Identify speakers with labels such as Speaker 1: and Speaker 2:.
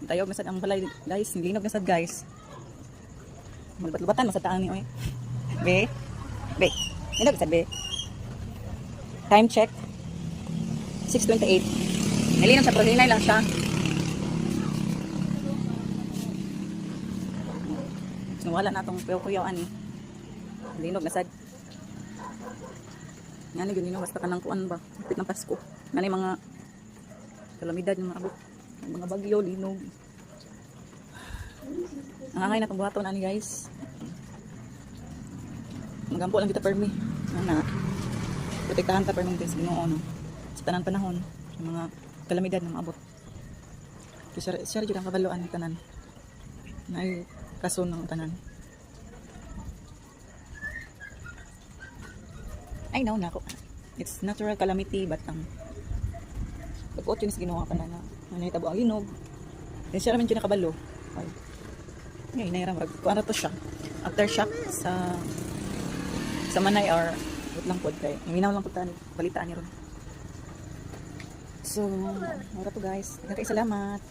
Speaker 1: Tayog na sad ang balay guys, linog na sad guys. Magbat-lubatan mo sa taan ni oy. Be. Be. Linog sad be. Time check. 6:28. Nilinom siya pero hinay lang siya. Wala na itong kuyaw ani. Linog na sad. Nga ni yun basta ka ng kuan ba. Kapit ng Pasko. Nga ni mga kalamidad ng mga abot. Mga bagyo, linog. Nangangay na itong buhaton ani guys. Magampo lang kita permi. Ano protektahan ta permi sa Ginoo no. Sa tanang panahon ng mga kalamidad ng mga abot. Siya rin ang kabaloan ng tanan. Na ay kaso ng tanan. I know na ako. It's natural calamity but pag-uot yun sa ginawa ka na nanay tabo ang linog. Then siya naman yun nakabalo. Ay. Ngayon, nahiram. Kung ano to siya. Aftershock sa manay or wait lang po kay. Naminaw lang po tayo. Balitaan niyo ron. So, mura to guys. Salamat.